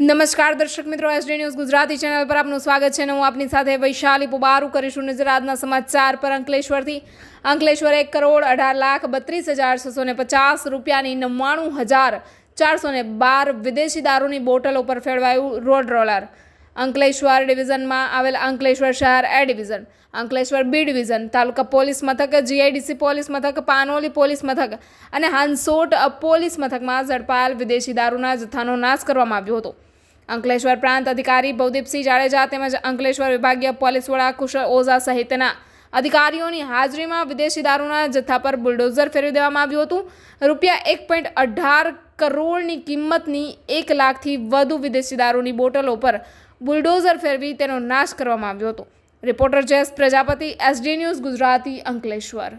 નમસ્કાર દર્શક મિત્રો, એસડી ન્યૂઝ ગુજરાતી ચેનલ પર આપનું સ્વાગત છે અને હું આપની સાથે વૈશાલી પુબારુ કરીશું નજર આજના સમાચાર પર। અંકલેશ્વર 1,18,32,650 રૂપિયાની 99,412 વિદેશી દારૂની બોટલો પર ફેરવાયું રોડ રોલર। અંકલેશ્વર ડિવિઝનમાં આવેલ અંકલેશ્વર શહેર A division, Ankleshwar B division, taluka police મથક, જીઆઈડીસી પોલીસ મથક, પાનોલી પોલીસ મથક અને હાંસોટ પોલીસ મથકમાં ઝડપાયેલ વિદેશી દારૂના જથ્થાનો નાશ કરવામાં આવ્યો હતો। અંકલેશ્વર પ્રાંત અધિકારી ભવદીપસિંહ જાડેજા તેમજ અંકલેશ્વર વિભાગીય પોલીસ વડા કુશળ ઓઝા સહિતના અધિકારીઓની હાજરીમાં વિદેશી દારૂના જથ્થા પર બુલડોઝર ફેરવી દેવામાં આવ્યું હતું। રૂપિયા 1.18 કરોડની કિંમતની 1 લાખથી વધુ વિદેશી દારૂની બોટલો પર બુલડોઝર ફેરવી તેનો નાશ કરવામાં આવ્યો હતો। Reporter Jayesh Prajapati, SD news Gujarati, Ankleshwar.